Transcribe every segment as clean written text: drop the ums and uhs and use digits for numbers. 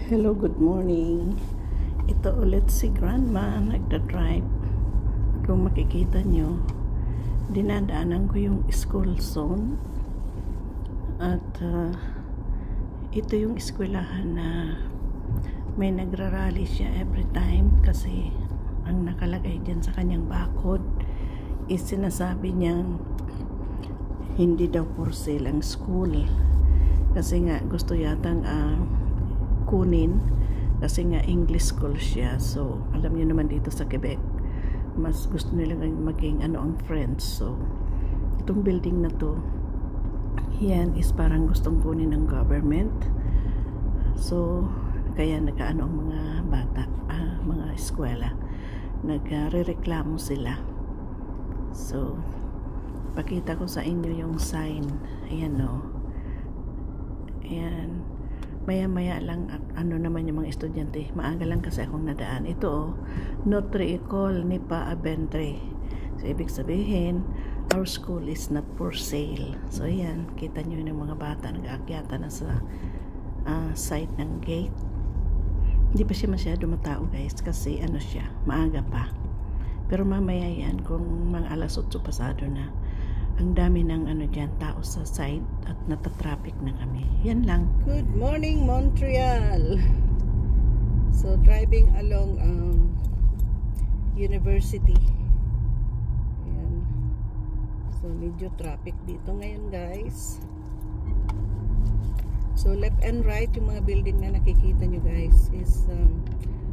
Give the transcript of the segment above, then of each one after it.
Hello, good morning. Ito ulit si Grandma nagda-drive. Kung makikita nyo, dinadaanan ko yung school zone. At ito yung eskwelahan na may nagrarally siya every time kasi ang nakalagay dyan sa kanyang bakod is sinasabi niyang hindi daw for sale ang school. Kasi nga gusto yatang kunin kasi nga English school siya. So alam niyo naman dito sa Quebec mas gusto nilang maging ang friends. So itong building na to, yan is parang gustong kunin ng government. So kaya nagkaano ang mga bata, mga eskwela, nagrereklamo sila. So pakita ko sa inyo yung sign. Ayan o. Ayan. Maya-maya lang, naman yung mga estudyante. Maaga lang kasi akong nadaan. Ito Notre École ni Pa Abentre. So, ibig sabihin, our school is not for sale. So, ayan. Kita nyo yung mga bata nag-aakyata na sa side ng gate. Hindi pa siya masyado matao, guys. Kasi, siya, maaga pa. Pero mamaya yan, kung mga alas 8 pasado na, ang dami ng dyan, tao sa side at natatraffic na kami. Yan lang. Good morning, Montreal! So, driving along University. Ayan. So, medyo traffic dito ngayon, guys. So, left and right, yung mga building na nakikita nyo, guys, is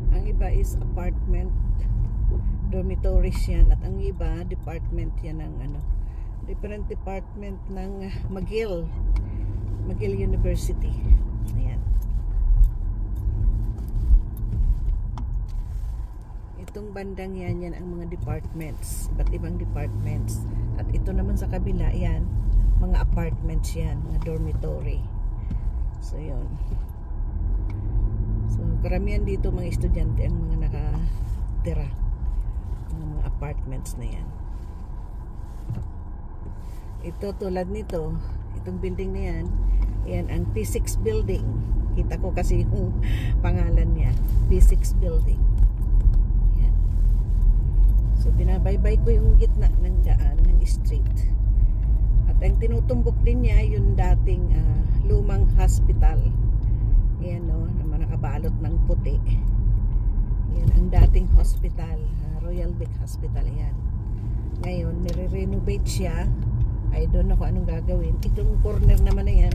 ang iba is apartment, dormitories yan, at ang iba, department yan ng different department ng McGill University. Ayan. Itong bandang yan ang mga departments, iba't ibang departments. At ito naman sa kabila, yan, mga apartments yan, mga dormitory. So, yun. So, karamihan dito mga estudyante ang mga nakatira ng mga apartments na yan. Ito tulad nito, itong building na yan, yan ang P6 building. Kita ko kasi yung pangalan niya, P6 building. Yan. So binabaybay ko yung gitna ng daan, ng street. At ang tinutumbok din niya, yung dating lumang hospital. Yan na nakabalot ng puti. Yan ang dating hospital, Royal Vic Hospital yan. Ngayon, nire-renovate siya. I don't know kung anong gagawin. Itong corner naman na yan,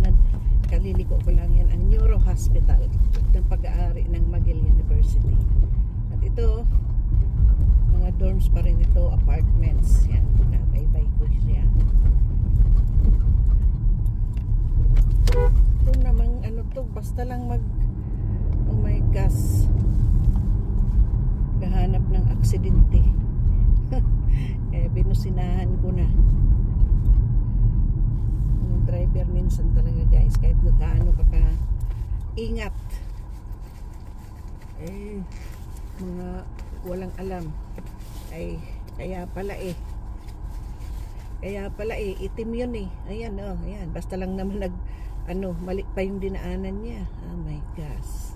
kaliliko ko lang yan, ang Neuro Hospital ng pag-aari ng McGill University. At ito, mga dorms pa rin ito, apartments. Yan, nabaybay ko siya. Ito namang to, basta lang oh my gosh, gahanap ng aksidente. Binusinahan ko na. Driver minsan talaga, guys, kahit gaano ka ingat, mga walang alam ay kaya pala itim yun ayan ayan, basta lang naman mali pa yung dinaanan niya. Oh my gosh,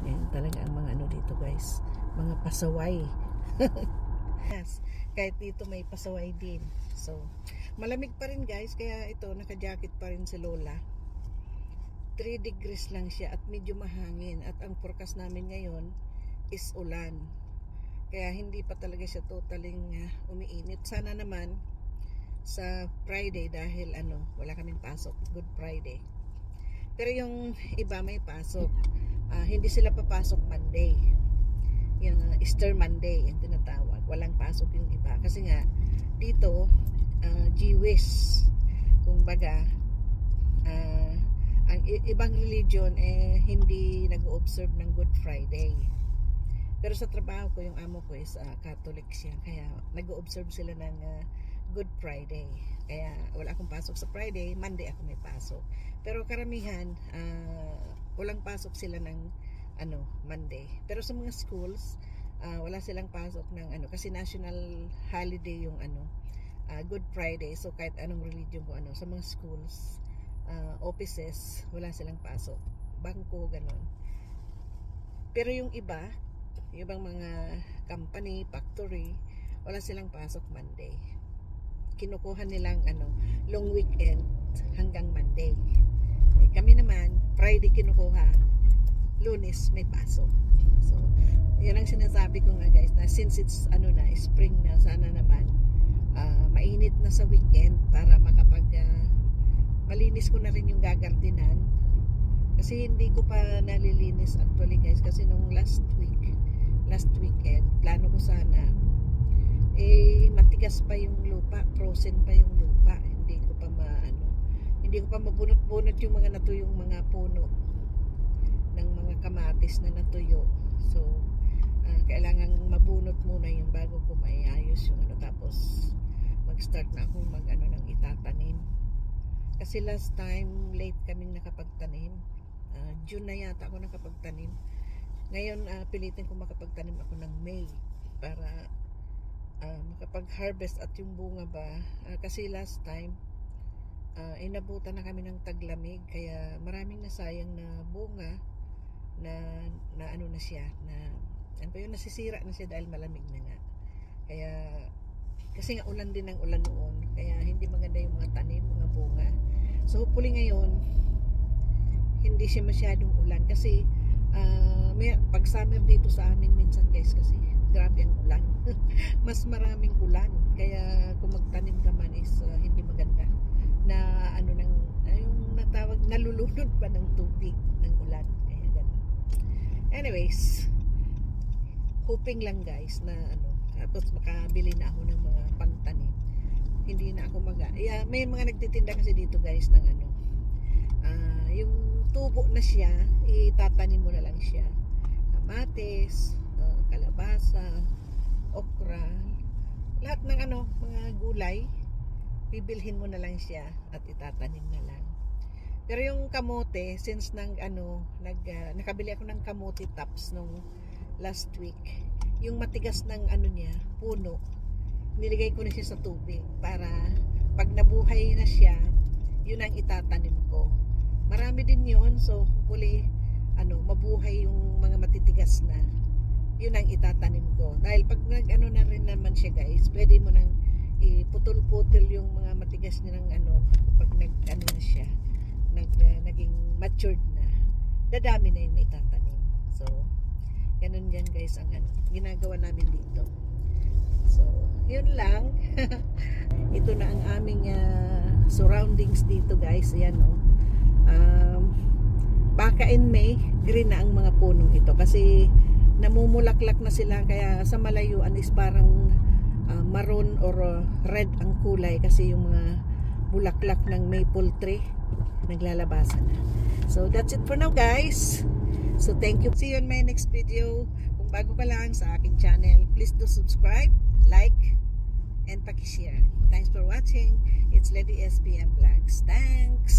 yan talaga ang mga dito, guys, mga pasaway. Yes, kahit dito may pasaway din. So malamig pa rin, guys, kaya ito naka-jacket pa rin si Lola. 3 degrees lang siya at medyo mahangin, at ang forecast namin ngayon is ulan. Kaya hindi pa talaga siya totaling umiinit. Sana naman sa Friday, dahil wala kaming pasok, Good Friday. Pero yung iba may pasok. Hindi sila papasok Monday. Yung Easter Monday yung tinatawag. Walang pasok yung iba kasi nga dito Jewish, kumbaga ang ibang religion hindi nag-observe ng Good Friday. Pero sa trabaho ko, yung amo ko is Catholic siya, kaya nag-observe sila ng Good Friday. Kaya wala akong pasok sa Friday, Monday ako may pasok. Pero karamihan walang pasok sila ng Monday. Pero sa mga schools wala silang pasok ng kasi national holiday yung Good Friday. So kahit anong religion ko sa mga schools, offices, wala silang pasok bangko, ganon. Pero yung ibang mga company, factory, wala silang pasok Monday. Kinukuha nilang long weekend hanggang Monday. Kami naman, Friday kinukuha, Lunes may pasok. So, yun ang sinasabi ko nga guys, na since it's spring na, sana naman mainit na sa weekend para malinis ko na rin yung gagardinan. Kasi hindi ko pa nalilinis actually guys, kasi nung last weekend, plano ko sana matigas pa yung lupa, frozen pa yung lupa, hindi ko pa mabunot-bunot yung mga natuyong mga puno ng mga kamatis na natuyo. So kailangan mabunot muna yung bago ko maiayos yung tapos mag-start na akong ng itatanim. Kasi last time late kaming nakapagtanim. June na yata ako nakapagtanim. Ngayon pilitin ko makapagtanim ako ng May para makapag-harvest at yung bunga ba. Kasi last time inabutan na kami ng taglamig, kaya maraming nasayang na bunga na siya, nasisira na siya dahil malamig na nga. Kaya kasi nga ulan din ng ulan noon, kaya hindi maganda yung mga tanim, mga bunga. So hopefully ngayon hindi siya masyadong ulan, kasi pag summer dito sa amin minsan guys, kasi grabe ang ulan. Mas maraming ulan, kaya kung magtanim ka man is hindi maganda na yung natawag nalulunod pa ng tubig ng ulan, kaya ganun. Anyways, hoping lang guys na tapos makabili na ako ng mga pangtanim. Hindi na ako may mga nagtitinda kasi dito guys ng yung tubo na siya, itatanim mo na lang siya. Kamatis, kalabasa, okra, lahat ng mga gulay, bibilhin mo na lang siya at itatanim na lang. Pero yung kamote, since nakabili ako ng kamote tops nung last week, yung matigas ng niya, puno, nilagay ko na siya sa tubig para pag nabuhay na siya, yun ang itatanim ko. Marami din yun, so hopefully mabuhay yung mga matitigas na, yun ang itatanim ko. Dahil pag na rin naman siya guys, pwede mo nang iputol-putol yung mga matigas niya ng pag na siya, naging matured na, dadami na yung itatanim. So ganun yan guys ang ginagawa namin dito. So yun lang. Ito na ang aming surroundings dito guys. Ayan baka in May green na ang mga punong ito, kasi namumulaklak na sila, kaya sa malayuan is parang maroon or red ang kulay, kasi yung mga bulaklak ng maple tree naglalabasan na. So that's it for now guys. So thank you. See you in my next video. Kung bago ka lang sa aking channel, please do subscribe, like, and paki-share. Thanks for watching. It's Lady SBM Vlogs. Thanks.